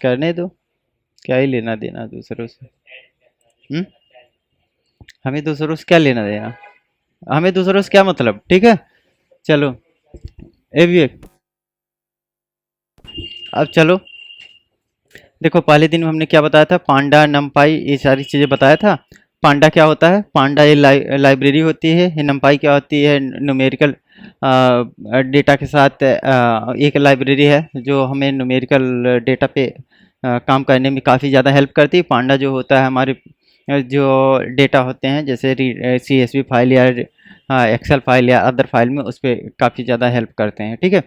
करने दो, क्या ही लेना देना दूसरों से। हम्म। हमें दूसरों से क्या लेना देना, हमें दूसरों से क्या मतलब, ठीक है। चलो, ए विवेक, अब चलो, देखो पहले दिन में हमने क्या बताया था, पांडा नमपाई ये सारी चीज़ें बताया था। पांडा क्या होता है, पांडा ये लाइब्रेरी होती है, ये नमपाई क्या होती है, न्यूमेरिकल डेटा के साथ एक लाइब्रेरी है जो हमें न्यूमेरिकल डेटा पे काम करने में काफ़ी ज़्यादा हेल्प करती है। पांडा जो होता है हमारे जो डेटा होते हैं जैसे CSV फाइल या एक्सेल फाइल या अदर फाइल में उस पर काफ़ी ज़्यादा हेल्प करते हैं, ठीक है।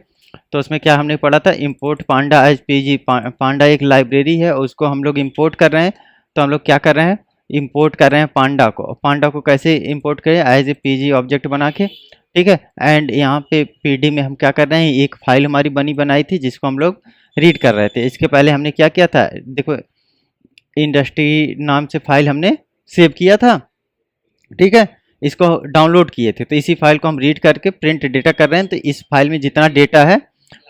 तो उसमें क्या हमने पढ़ा था, इंपोर्ट पांडा एज पीजी। पांडा एक लाइब्रेरी है, उसको हम लोग इंपोर्ट कर रहे हैं। तो हम लोग क्या कर रहे हैं, इंपोर्ट कर रहे हैं पांडा को। पांडा को कैसे इंपोर्ट करें, एज ए पीजी ऑब्जेक्ट बना के, ठीक है। एंड यहाँ पे पीडी में हम क्या कर रहे हैं, एक फाइल हमारी बनी बनाई थी जिसको हम लोग रीड कर रहे थे। इसके पहले हमने क्या किया था, देखो इंडस्ट्री नाम से फाइल हमने सेव किया था, ठीक है। इसको डाउनलोड किए थे, तो इसी फाइल को हम रीड करके प्रिंट डेटा कर रहे हैं। तो इस फाइल में जितना डेटा है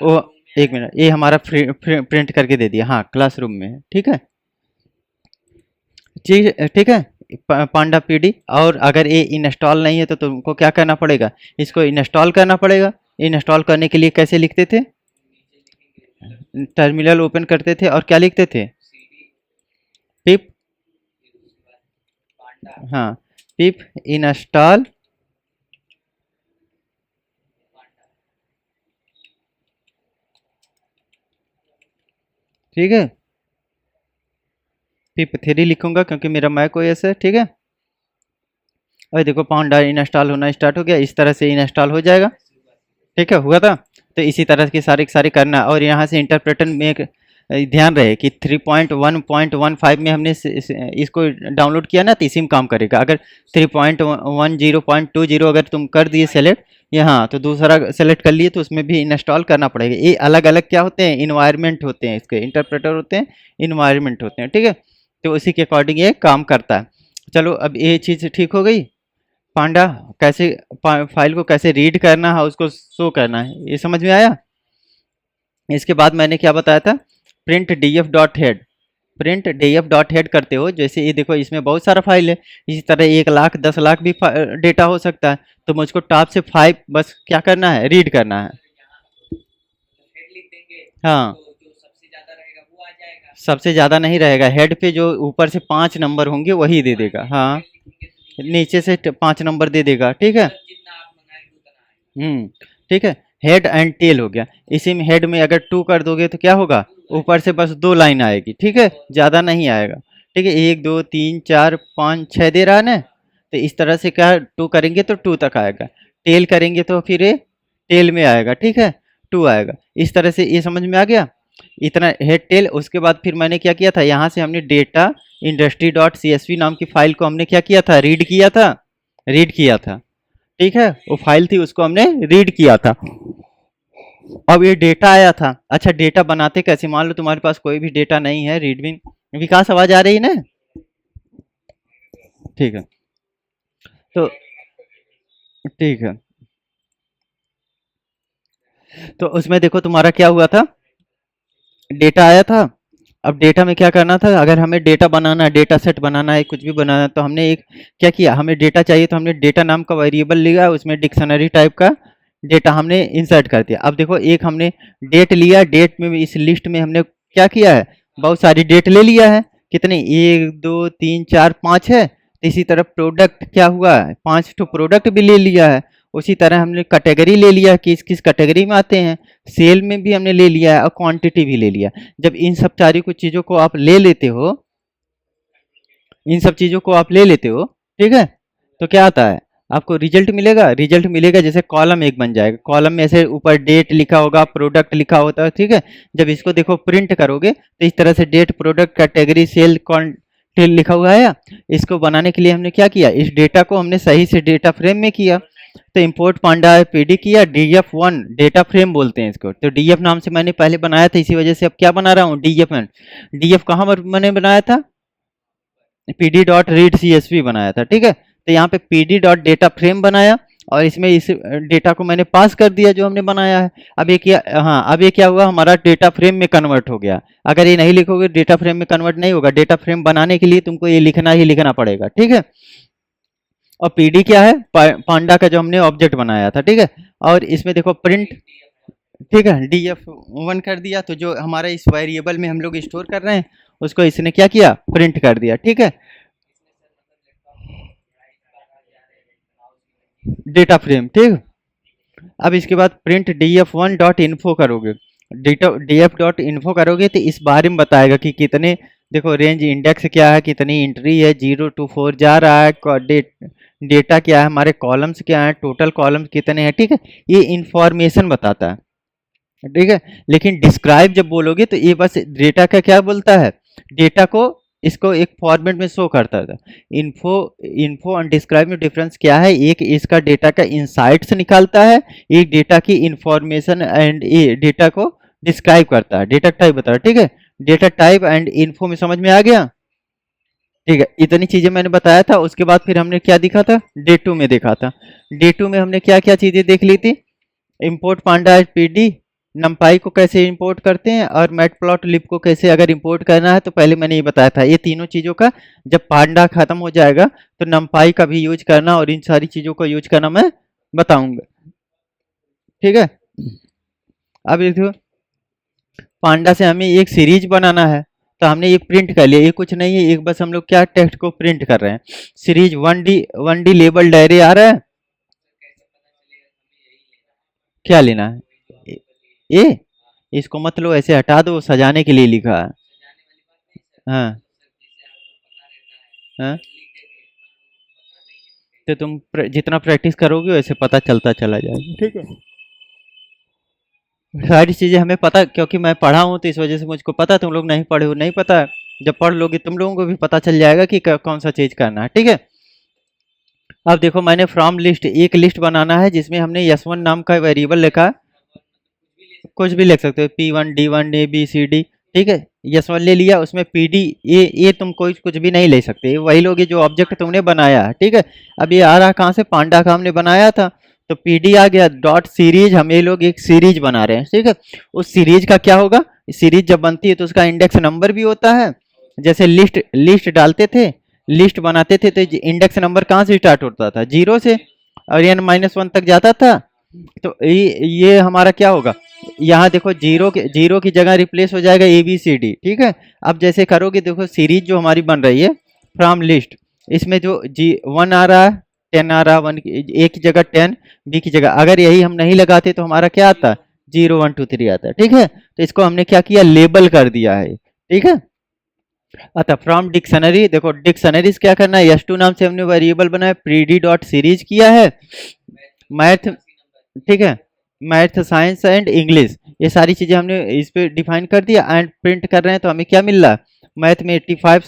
वो, एक मिनट, ये हमारा प्रिंट करके दे दिया, हाँ क्लासरूम में है, ठीक है। ठीक है, पांडा पीडी। और अगर ये इंस्टॉल नहीं है तो तुमको क्या करना पड़ेगा, इसको इंस्टॉल करना पड़ेगा। इंस्टॉल करने के लिए कैसे लिखते थे, टर्मिनल ओपन करते थे और क्या लिखते थे, पिप, हाँ, पिप इंस्टॉल, ठीक है। पिप 3 लिखूंगा क्योंकि मेरा मैक ओएस है, ठीक है। और देखो पांडा इंस्टॉल होना स्टार्ट हो गया, इस तरह से इंस्टॉल हो जाएगा, ठीक है, हुआ था। तो इसी तरह की सारी सारी करना। और यहाँ से इंटरप्रेटर में एक ध्यान रहे कि 3.1.15 में हमने इसको डाउनलोड किया ना, तो इसी में काम करेगा। अगर 3.10.20 अगर तुम कर दिए सेलेक्ट यहाँ, तो दूसरा सेलेक्ट कर लिए तो उसमें भी इंस्टॉल करना पड़ेगा। ये अलग अलग क्या होते हैं, इन्वायरमेंट होते हैं, इसके इंटरप्रेटर होते हैं, इन्वायरमेंट होते हैं, ठीक है। तो उसी के अकॉर्डिंग ये काम करता है। चलो, अब ये चीज़ ठीक हो गई। पांडा कैसे, फाइल को कैसे रीड करना है, उसको शो करना है, ये समझ में आया। इसके बाद मैंने क्या बताया था, print D F dot head. Print D F dot head करते हो, जैसे ये देखो इसमें बहुत सारा फाइल है, इसी तरह 1 लाख 10 लाख भी डेटा हो सकता है। तो मुझको टॉप से 5 बस क्या करना है, रीड करना है। हाँ, सबसे ज़्यादा नहीं रहेगा, हेड पे जो ऊपर से 5 नंबर होंगे वही दे देगा, हाँ। नीचे से 5 नंबर दे देगा, ठीक है। ठीक है। हेड एंड टेल हो गया। इसी में हेड में अगर 2 कर दोगे तो क्या होगा, ऊपर से बस 2 लाइन आएगी, ठीक है, ज़्यादा नहीं आएगा, ठीक है। 1 2 3 4 5 6 दे रहा है ना, तो इस तरह से क्या 2 करेंगे तो 2 तक आएगा। टेल करेंगे तो फिर ये टेल में आएगा, ठीक है, 2 आएगा। इस तरह से ये समझ में आ गया, इतना हेड टेल। उसके बाद फिर मैंने क्या किया था, यहाँ से हमने डेटा इंडस्ट्री डॉट CSV नाम की फाइल को हमने क्या किया था, रीड किया था, ठीक है। वो फाइल थी उसको हमने रीड किया था। अब ये डेटा आया था। अच्छा, डेटा बनाते कैसे, मान लो तुम्हारे पास कोई भी डेटा नहीं है, रीडमी। विकास आवाज आ रही है ना, ठीक है। तो ठीक है, तो उसमें देखो तुम्हारा क्या हुआ था, डेटा आया था। अब डेटा में क्या करना था, अगर हमें डेटा बनाना है, डेटा सेट बनाना है, कुछ भी बनाना है, तो हमने एक क्या किया, हमें डेटा चाहिए तो हमने डेटा नाम का वेरिएबल लिया, उसमें डिक्शनरी टाइप का डेटा हमने इंसर्ट कर दिया। अब देखो एक हमने डेट लिया, डेट में भी इस लिस्ट में हमने क्या किया है, बहुत सारी डेट ले लिया है। कितने, 1 2 3 4 5 है। तो इसी तरह प्रोडक्ट क्या हुआ है, 5 प्रोडक्ट भी ले लिया है। उसी तरह हमने कैटेगरी ले लिया, किस किस कैटेगरी में आते हैं, सेल में भी हमने ले लिया है और क्वांटिटी भी ले लिया। जब इन सब सारी कुछ चीज़ों को आप ले लेते हो, इन सब चीज़ों को आप ले लेते हो, ठीक है, तो क्या आता है, आपको रिजल्ट मिलेगा। रिजल्ट मिलेगा जैसे कॉलम एक बन जाएगा, कॉलम में ऐसे ऊपर डेट लिखा होगा, प्रोडक्ट लिखा होता है, ठीक है। जब इसको देखो प्रिंट करोगे तो इस तरह से date, product, category, sale, quantity लिखा हुआ है। इसको बनाने के लिए हमने क्या किया, इस डेटा को हमने सही से डेटा फ्रेम में किया। तो इंपोर्ट पांडा पीडी किया, DF1 डेटा फ्रेम बोलते हैं इसको। तो DF नाम से मैंने पहले बनाया था, इसी वजह से अब क्या बना रहा हूँ, DF1। DF कहाँ पर मैंने बनाया था, PD डॉट रीड CSV बनाया था, ठीक है। तो यहाँ पे PD डॉट डेटा फ्रेम बनाया और इसमें इस डेटा को मैंने पास कर दिया जो हमने बनाया है। अब ये क्या, हाँ अब ये क्या हुआ, हमारा डेटा फ्रेम में कन्वर्ट हो गया। अगर ये नहीं लिखोगे डेटा फ्रेम में कन्वर्ट नहीं होगा। डेटा फ्रेम बनाने के लिए तुमको ये लिखना ही लिखना पड़ेगा, ठीक है। और पीडी क्या है, पांडा का जो हमने ऑब्जेक्ट बनाया था, ठीक है। और इसमें देखो प्रिंट, ठीक है, df1 कर दिया, तो जो हमारा इस वेरिएबल में हम लोग स्टोर कर रहे हैं उसको इसने क्या किया, प्रिंट कर दिया, ठीक है। डेटा फ्रेम, ठीक। अब इसके बाद प्रिंट df1.info करोगे, df.info करोगे तो इस बारे में बताएगा कि कितने, देखो रेंज इंडेक्स क्या है, कितनी एंट्री है, 0 to 4 जा रहा है, डेटा क्या है, हमारे कॉलम्स क्या है, टोटल कॉलम्स कितने हैं, ठीक है। ये इंफॉर्मेशन बताता है, ठीक है। लेकिन डिस्क्राइब जब बोलोगे तो ये बस डेटा का क्या बोलता है, डेटा को इसको एक फॉर्मेट में शो करता था। इन्फो इन्फो और डिस्क्राइब में डिफरेंस क्या है, एक इसका डेटा का इंसाइट्स निकालता है, एक डेटा की इंफॉर्मेशन एंड ये डेटा को डिस्क्राइब करता है, डेटा टाइप बताता है, ठीक है। डेटा टाइप एंड इन्फो में समझ में आ गया, ठीक है। इतनी चीजें मैंने बताया था। उसके बाद फिर हमने क्या दिखा था, डे 2 में देखा था। डे 2 में हमने क्या क्या चीजें देख ली थी, इम्पोर्ट पांडा पीडी, नमपाई को कैसे इंपोर्ट करते हैं, और मैटप्लॉटलिब को कैसे अगर इंपोर्ट करना है, तो पहले मैंने ये बताया था। ये तीनों चीज़ों का जब पांडा खत्म हो जाएगा तो नमपाई का भी यूज करना और इन सारी चीज़ों को यूज करना मैं बताऊंगा, ठीक है। अब देखो पांडा से हमें एक सीरीज बनाना है, तो हमने ये प्रिंट कर लिया, ये कुछ नहीं है, एक बस हम लोग क्या टेक्स्ट को प्रिंट कर रहे हैं। सीरीज 1D लेबल डायरी आ रहा है, क्या लेना है, ए, इसको मत लो, ऐसे हटा दो, सजाने के लिए लिखा है। हाँ हाँ, तो तुम जितना प्रैक्टिस करोगे वैसे पता चलता चला जाएगा, ठीक है। सारी चीज़ें हमें पता, क्योंकि मैं पढ़ा हूँ तो इस वजह से मुझको पता, तुम लोग नहीं पढ़े हो नहीं पता। जब पढ़ लोगे तुम लोगों को भी पता चल जाएगा कि कौन सा चीज़ करना है, ठीक है। अब देखो मैंने फ्रॉम लिस्ट एक लिस्ट बनाना है जिसमें हमने यस1 नाम का वेरिएबल लिखा है, कुछ भी लिख सकते हो, P1 D1 ABCD, ठीक है। यस1 ले लिया, उसमें PD ये तुम कोई कुछ भी नहीं ले सकते, वही लोगे जो ऑब्जेक्ट तुमने बनाया है, ठीक है। अब ये आ रहा कहाँ से, पांडा का हमने बनाया था, तो PD आ गया, डॉट सीरीज, हम ये लोग एक सीरीज बना रहे हैं, ठीक है। उस सीरीज का क्या होगा, सीरीज जब बनती है तो उसका इंडेक्स नंबर भी होता है। जैसे लिस्ट लिस्ट डालते थे, लिस्ट बनाते थे, तो इंडेक्स नंबर कहाँ से स्टार्ट होता था, 0 से, और n-1 तक जाता था। तो ये हमारा क्या होगा, यहाँ देखो जीरो की जगह रिप्लेस हो जाएगा ABCD, ठीक है। अब जैसे करोगे, देखो सीरीज जो हमारी बन रही है फ्रॉम लिस्ट, इसमें जो G1 आ रहा है, 10 आ रहा है, 1 A की जगह 10, B की जगह, अगर यही हम नहीं लगाते तो हमारा क्या आता, 0 1 2 3 आता है, ठीक है। तो इसको हमने क्या किया, लेबल कर दिया है, ठीक है। अतः फ्रॉम डिक्शनरी, देखो डिक्शनरीज क्या करना है, S2 नाम से हमने वेरिएबल बनाया, प्रीडी डॉट सीरीज किया है, मैथ, ठीक है, मैथ साइंस एंड इंग्लिश, ये सारी चीज़ें हमने इस पे डिफाइन कर दिया, एंड प्रिंट कर रहे हैं तो हमें क्या मिल रहा है, मैथ में 85,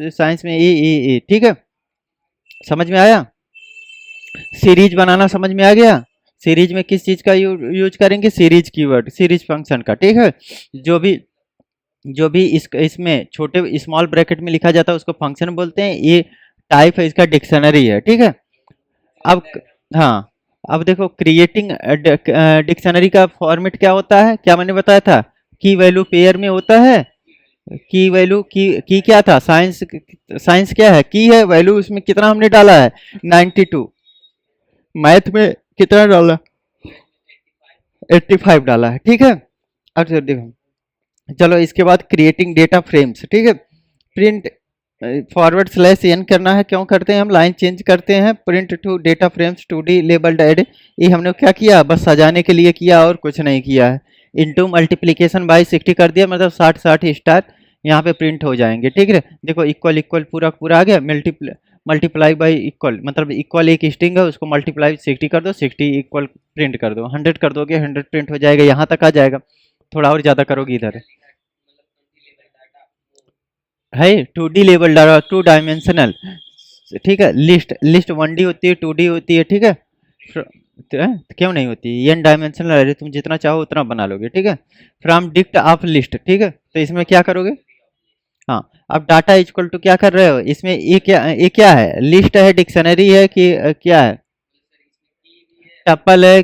साइंस में ए, ठीक है। समझ में आया, सीरीज बनाना समझ में आ गया। सीरीज में किस चीज़ का यूज करेंगे, सीरीज कीवर्ड, सीरीज फंक्शन का, ठीक है। जो भी इसमें छोटे स्मॉल ब्रैकेट में लिखा जाता है उसको फंक्शन बोलते हैं, ये टाइप है इसका डिक्शनरी है, ठीक है। अब हाँ, अब देखो क्रिएटिंग डिक्शनरी का फॉर्मेट क्या होता है, क्या मैंने बताया था, की वैल्यू पेयर में होता है, की वैल्यू की क्या था, साइंस क्या है, की है वैल्यू, उसमें कितना हमने डाला है 92, मैथ में कितना डाला 85 डाला है, ठीक है। अब देखो चलो इसके बाद क्रिएटिंग डेटा फ्रेम्स, ठीक है। प्रिंट /n करना है, क्यों करते हैं हम, लाइन चेंज करते हैं, print to data frames 2D labelled एड, ये हमने क्या किया, बस सजाने के लिए किया और कुछ नहीं किया है। इनटू मल्टीप्लिकेशन बाय 60 कर दिया, मतलब 60 स्टार यहाँ पे प्रिंट हो जाएंगे, ठीक है। देखो इक्वल इक्वल पूरा पूरा आ गया, मल्टीप्लाई बाई इक्वल, मतलब इक्वल एक स्ट्रिंग है उसको मल्टीप्लाई 60 कर दो, 60 इक्वल प्रिंट कर दो, 100 कर दोगे 100 प्रिंट हो जाएगा, यहाँ तक आ जाएगा। थोड़ा और ज़्यादा करोगे इधर है 2D लेवल डाला, 2 डायमेंशनल, ठीक है। लिस्ट लिस्ट 1D होती है, 2D होती है, ठीक है। क्यों नहीं होती, n डायमेंशनल अरे तुम जितना चाहो उतना बना लोगे, ठीक है। फ्रॉम डिक्ट ऑफ लिस्ट, ठीक है, तो इसमें क्या करोगे, हाँ। अब डाटा इक्वल टू क्या कर रहे हो, इसमें ये क्या है, लिस्ट है, डिक्शनरी है कि क्या है, टपल है,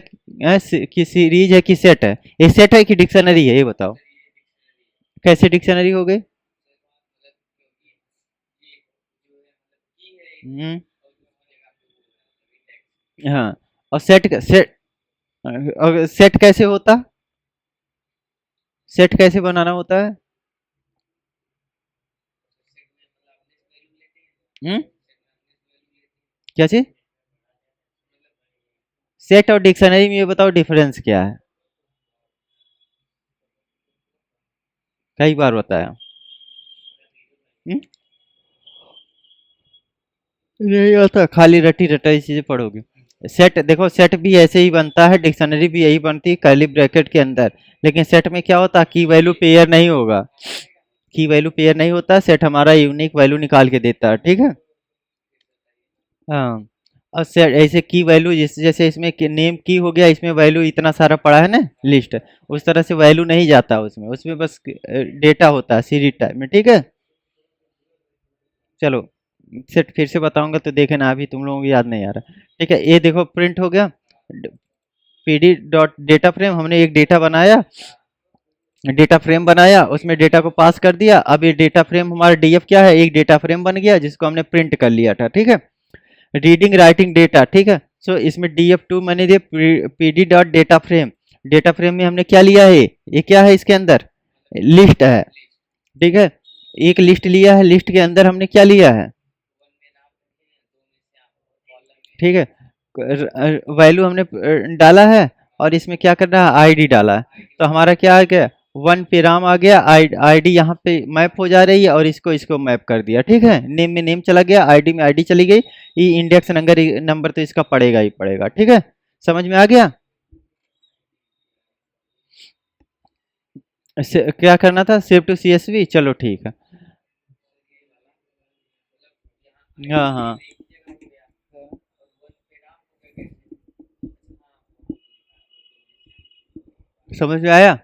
कि सीरीज है कि सेट है? ये सेट है कि डिक्शनरी है, ये बताओ। कैसे डिक्शनरी हो गई? हम्म। हाँ। और सेट सेट कैसे होता? सेट कैसे बनाना होता है? हम्म। क्या चीज? सेट और डिक्शनरी में ये बताओ डिफरेंस क्या है? कई बार बताया। हम्म? नहीं आता, खाली रटी रटाई चीजें पढ़ोगे। सेट देखो, सेट भी ऐसे ही बनता है, डिक्शनरी भी यही बनती है कर्ली ब्रैकेट के अंदर। लेकिन सेट में क्या होता है, की वैल्यू पेयर नहीं होगा। की वैल्यू पेयर नहीं होता, सेट हमारा यूनिक वैल्यू निकाल के देता है, ठीक है। हाँ। और सेट ऐसे की वैल्यू, जैसे जैसे इसमें नेम की हो गया, इसमें वैल्यू इतना सारा पड़ा है ना, लिस्ट। उस तरह से वैल्यू नहीं जाता उसमें, उसमें बस डेटा होता है सीरीज टाइप में, ठीक है। चलो, सेट फिर से बताऊंगा तो देखना, अभी तुम लोगों को याद नहीं आ रहा। ठीक है, ये देखो प्रिंट हो गया। पीडी डॉट डेटा फ्रेम, हमने एक डेटा बनाया, डेटा फ्रेम बनाया, उसमें डेटा को पास कर दिया। अब ये डेटा फ्रेम हमारा डीएफ क्या है, एक डेटा फ्रेम बन गया जिसको हमने प्रिंट कर लिया था, ठीक है। रीडिंग राइटिंग डेटा, ठीक है। सो इसमें डीएफ टू मैंने दिया, PD dot data frame. Data frame में हमने क्या लिया है, ये क्या है इसके अंदर, लिस्ट है, ठीक है। एक लिस्ट लिया है, लिस्ट के अंदर हमने क्या लिया है, ठीक है, वैल्यू हमने डाला है। और इसमें क्या करना है, आईडी डाला है। तो हमारा क्या आ गया, वन पे राम आ गया, आईडी यहाँ पे मैप हो जा रही है, और इसको इसको मैप कर दिया, ठीक है। नेम में नेम चला गया, आईडी में आईडी चली गई। ये इंडेक्स नंबर नंबर तो इसका पड़ेगा ही पड़ेगा, ठीक है। समझ में आ गया? क्या करना था, सेव टू सीएसवी, चलो ठीक है। हाँ हाँ। समझ में आया?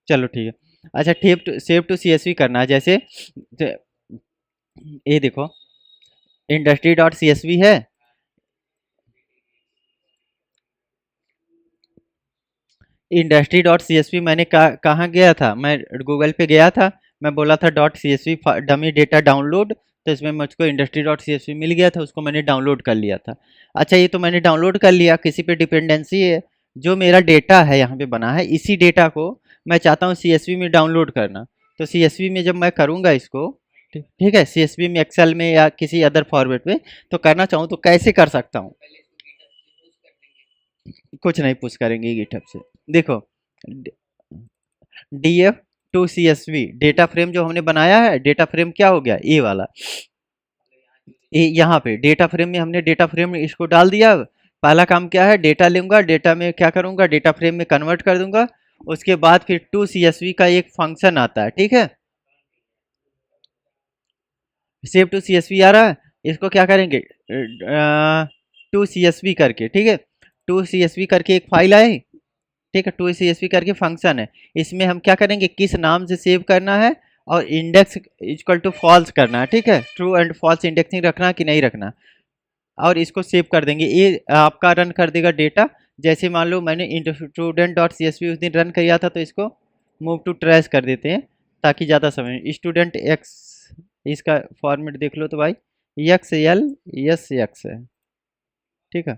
चलो ठीक है। अच्छा, सेव टू सीएसवी करना है, जैसे ये देखो, इंडस्ट्री डॉट सीएसवी है। इंडस्ट्री डॉट सीएसवी मैंने कहाँ गया था, मैं गूगल पे गया था। मैं बोला था dot CSV dummy data download, तो इसमें मुझको इंडस्ट्री डॉट सीएसवी मिल गया था, उसको मैंने डाउनलोड कर लिया था। अच्छा, ये तो मैंने डाउनलोड कर लिया, किसी पे डिपेंडेंसी है। जो मेरा डेटा है यहाँ पे बना है, इसी डेटा को मैं चाहता हूँ सीएसवी में डाउनलोड करना। तो सीएसवी में जब मैं करूँगा इसको, ठीक है, सीएसवी में, एक्सेल में, या किसी अदर फॉर्मेट में, तो करना चाहूँ तो कैसे कर सकता हूँ? कुछ नहीं पुश करेंगे गिटहब से। देखो, D F to C S V data frame जो हमने बनाया है, डेटा फ्रेम क्या हो गया, ए वाला। ये यहाँ पे डेटा फ्रेम में हमने डेटा फ्रेम में इसको डाल दिया। पहला काम क्या है, डेटा लूंगा, डेटा में क्या करूंगा, डेटा फ्रेम में कन्वर्ट कर दूंगा। उसके बाद फिर टू सी एस वी का एक फंक्शन आता है, ठीक है। Save to C S V आ रहा है, इसको क्या करेंगे, टू सी एस वी करके, ठीक है। टू सी एस वी करके एक फाइल आई, ठीक है, टू सी एस वी करके फंक्शन है। इसमें हम क्या करेंगे, किस नाम से सेव करना है, और इंडेक्स इक्वल टू फॉल्स करना है, ठीक है। ट्रू एंड फॉल्स इंडेक्सिंग रखना कि नहीं रखना, और इसको सेव कर देंगे। ये आपका रन कर देगा डेटा। जैसे मान लो मैंने student dot C S V उस दिन रन किया था, तो इसको मूव टू ट्रेस कर देते हैं, ताकि ज़्यादा समय। स्टूडेंट एक्स, इसका फॉर्मेट देख लो तो भाई, एक्स एल एस एक्स है, ठीक है।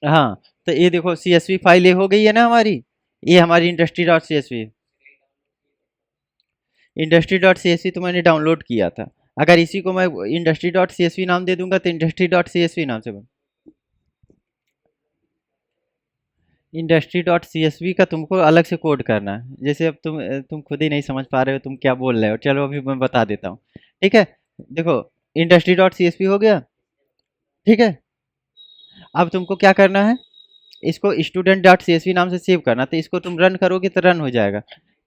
हाँ, तो ये देखो सी एस वी फाइल ये हो गई है ना हमारी, ये हमारी industry dot C S V. Industry dot C S V तो मैंने डाउनलोड किया था। अगर इसी को मैं industry dot C S V नाम दे दूंगा, तो industry dot C S V नाम से बन। Industry dot C S V का तुमको अलग से कोड करना है। जैसे अब तुम खुद ही नहीं समझ पा रहे हो तुम क्या बोल रहे हो, चलो अभी मैं बता देता हूँ, ठीक है। देखो, industry dot C S V हो गया, ठीक है। अब तुमको क्या करना है, इसको student dot C S V नाम से सेव करना। तो इसको तुम रन करोगे तो रन हो जाएगा।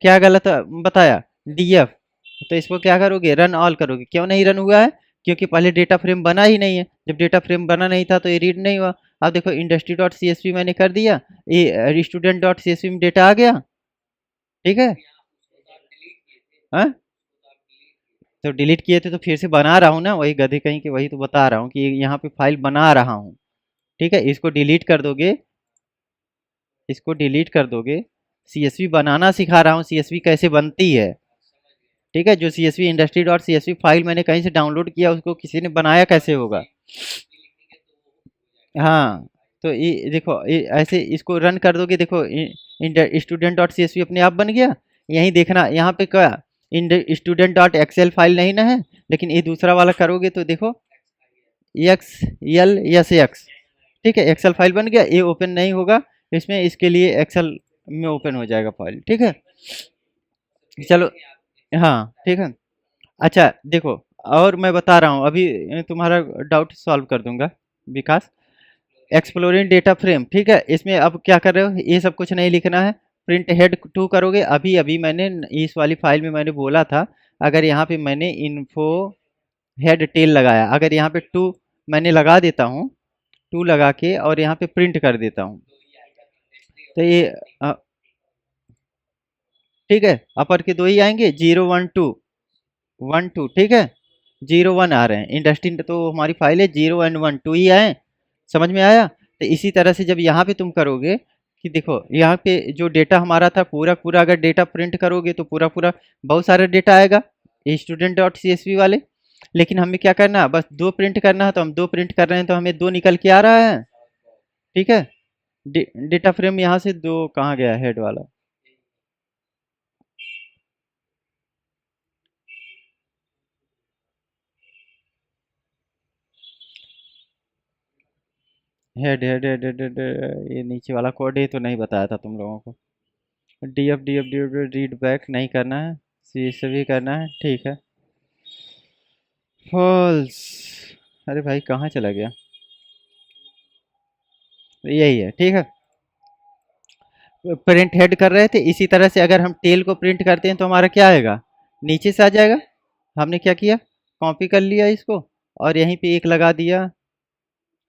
क्या गलत बताया, डी एफ, तो इसको क्या करोगे, रन ऑल करोगे। क्यों नहीं रन हुआ है, क्योंकि पहले डेटा फ्रेम बना ही नहीं है। जब डेटा फ्रेम बना नहीं था तो ये रीड नहीं हुआ। अब देखो, industry dot C S V मैंने कर दिया, ये student dot C S V में डेटा आ गया, ठीक है। हाँ, तो डिलीट किए थे तो फिर से बना रहा हूँ ना, वही गधे कहीं के, वही तो बता रहा हूँ कि यहाँ पे फाइल बना रहा हूँ। ठीक है, इसको डिलीट कर दोगे, इसको डिलीट कर दोगे। सीएसवी बनाना सिखा रहा हूँ, सीएसवी कैसे बनती है। ठीक है, जो CSV industry dot CSV file मैंने कहीं से डाउनलोड किया, उसको किसी ने बनाया कैसे होगा। हाँ, तो ये देखो, ये ऐसे इसको रन कर दोगे, देखो student dot C S V अपने आप बन गया। यहीं देखना, यहाँ पे क्या स्टूडेंट डॉट एक्सएल फाइल नहीं ना है, लेकिन ये दूसरा वाला करोगे तो देखो एक्स एल एस एक्स। ठीक है, एक्सेल फाइल बन गया, ये ओपन नहीं होगा इसमें, इसके लिए एक्सेल में ओपन हो जाएगा फाइल। ठीक है, चलो। हाँ, ठीक है। अच्छा देखो, और मैं बता रहा हूँ अभी, तुम्हारा डाउट सॉल्व कर दूंगा विकास। एक्सप्लोरिंग डेटा फ्रेम, ठीक है, इसमें अब क्या कर रहे हो, ये सब कुछ नहीं लिखना है। प्रिंट हेड टू करोगे, अभी अभी मैंने इस वाली फाइल में मैंने बोला था, अगर यहाँ पे मैंने इन्फो हेड टेल लगाया, अगर यहाँ पे टू मैंने लगा देता हूँ, टू लगा के और यहाँ पे प्रिंट कर देता हूँ, तो ये ठीक है, अपर के दो ही आएंगे, 0 1 2 1 2, ठीक है, 0 1 आ रहे हैं। इंडस्ट्री तो हमारी फाइल है, 0 1 1 2 ही आए। समझ में आया। तो इसी तरह से जब यहाँ पे तुम करोगे कि देखो यहाँ पे जो डेटा हमारा था पूरा पूरा, अगर डेटा प्रिंट करोगे तो पूरा पूरा बहुत सारा डेटा आएगा student dot C S V वाले। लेकिन हमें क्या करना है, बस दो प्रिंट करना है, तो हम दो प्रिंट कर रहे हैं, तो हमें दो निकल के आ रहा है। ठीक है, डेटा फ्रेम यहाँ से दो कहाँ गया हेड वाला, हेड, ये नीचे वाला कोड, ये तो नहीं बताया था तुम लोगों को। डी एफ रीड बैक नहीं करना है, सी से भी करना है, ठीक है। फॉल्स, अरे भाई कहाँ चला गया, यही है, ठीक है। प्रिंट हेड कर रहे थे, इसी तरह से अगर हम टेल को प्रिंट करते हैं तो हमारा क्या आएगा, नीचे से आ जाएगा। हमने क्या किया, कॉपी कर लिया इसको और यहीं पे एक लगा दिया।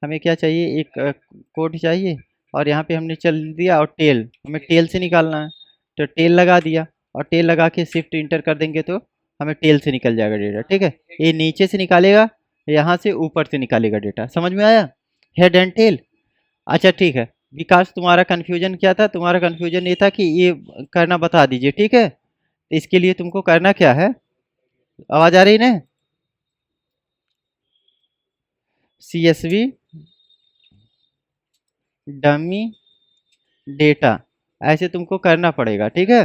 हमें क्या चाहिए, एक कोड चाहिए, और यहाँ पे हमने चल दिया, और टेल हमें टेल से निकालना है, तो टेल लगा दिया, और टेल लगा के शिफ्ट इंटर कर देंगे तो हमें टेल से निकल जाएगा डेटा। ठीक है, ये नीचे से निकालेगा, यहाँ से ऊपर से निकालेगा डेटा। समझ में आया, हेड एंड टेल। अच्छा ठीक है विकास, तुम्हारा कन्फ्यूजन क्या था, तुम्हारा कन्फ्यूजन ये था कि ये करना बता दीजिए। ठीक है, तो इसके लिए तुमको करना क्या है, आवाज़ आ रही ना, C S V dummy data, ऐसे तुमको करना पड़ेगा। ठीक है,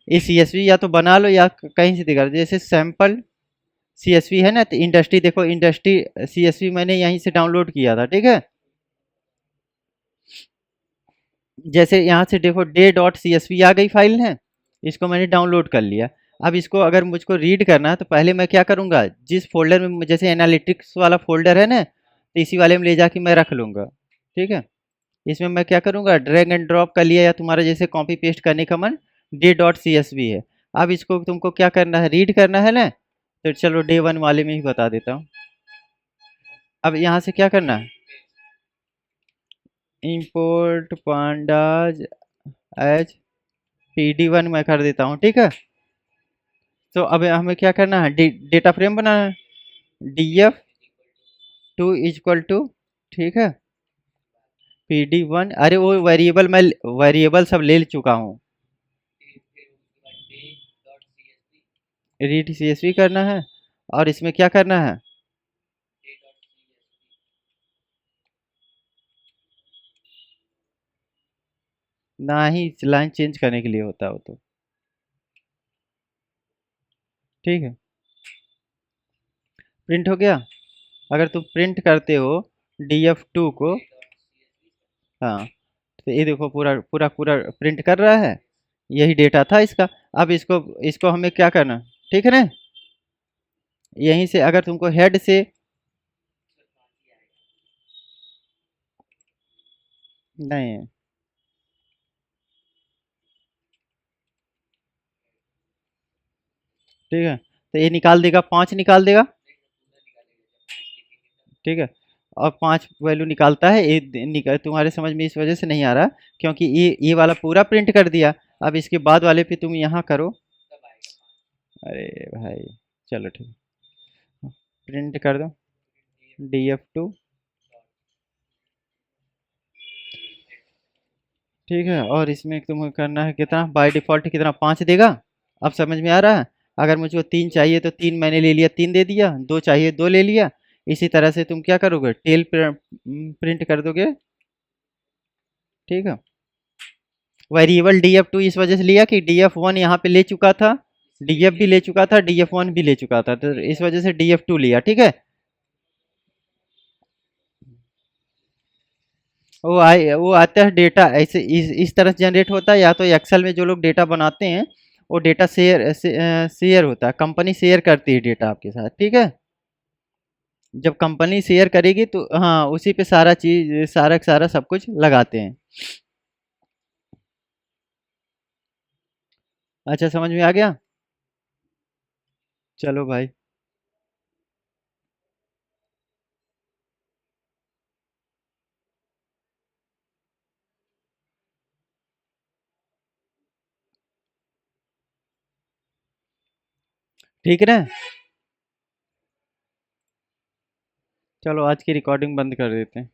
ये सी एस वी या तो बना लो या कहीं से दिखा, जैसे सैम्पल सी एस वी है ना, तो इंडस्ट्री देखो, इंडस्ट्री सी एस वी मैंने यहीं से डाउनलोड किया था। ठीक है, जैसे यहाँ से देखो डे डॉट सी एस वी आ गई फाइल है, इसको मैंने डाउनलोड कर लिया। अब इसको अगर मुझको रीड करना है तो पहले मैं क्या करूँगा, जिस फोल्डर में जैसे एनालिटिक्स वाला फोल्डर है ना, तो इसी वाले में ले जाके मैं रख लूँगा। ठीक है, इसमें मैं क्या करूँगा, ड्रैग एंड ड्रॉप कर लिया, या तुम्हारा जैसे कॉपी पेस्ट करने का मन डे डॉट सी एस वी है। अब इसको तुमको क्या करना है, रीड करना है ना, तो चलो डे वन वाले में ही बता देता हूँ। अब यहाँ से क्या करना है, इंपोर्ट पांडाज एज PD1 मैं कर देता हूँ। ठीक है, तो अब हमें क्या करना है, डेटा फ्रेम बनाना है, DF2 इक्वल टू, ठीक है, PD1, अरे वो वेरिएबल मैं वेरिएबल सब ले चुका हूँ, रीड CSV करना है, और इसमें क्या करना है, ना ही लाइन चेंज करने के लिए होता है वो तो। ठीक है, प्रिंट हो गया। अगर तुम प्रिंट करते हो DF2 को, हाँ, तो ये देखो पूरा पूरा पूरा प्रिंट कर रहा है, यही डेटा था इसका। अब इसको इसको हमें क्या करना, ठीक है ना, यहीं से अगर तुमको हेड से, नहीं, ठीक है, तो ये निकाल देगा, 5 निकाल देगा। ठीक है, और 5 वैल्यू निकालता है, ये तुम्हारे समझ में इस वजह से नहीं आ रहा क्योंकि ये वाला पूरा प्रिंट कर दिया। अब इसके बाद वाले पे तुम यहाँ करो, अरे भाई, चलो ठीक, प्रिंट कर दो। df2, ठीक है। और इसमें तुम्हें करना है कितना, बाय डिफ़ॉल्ट कितना 5 देगा। अब समझ में आ रहा है? अगर मुझको 3 चाहिए तो 3 मैंने ले लिया, 3 दे दिया, 2 चाहिए 2 ले लिया। इसी तरह से तुम क्या करोगे, टेल प्रिंट कर दोगे, ठीक है। वेरिएबल df2 इस वजह से लिया कि df1 यहाँ पे ले चुका था, df भी ले चुका था, df1 भी ले चुका था, तो इस वजह से df2 लिया, ठीक है। वो आता है डेटा ऐसे इस तरह से जनरेट होता है, या तो एक्सेल में जो लोग डेटा बनाते हैं वो डेटा शेयर होता है, कंपनी शेयर करती है डेटा आपके साथ, ठीक है। जब कंपनी शेयर करेगी तो हाँ, उसी पे सारा चीज सारा का सारा सब कुछ लगाते हैं। अच्छा, समझ में आ गया। चलो भाई। ठीक है ना। चलो आज की रिकॉर्डिंग बंद कर देते हैं।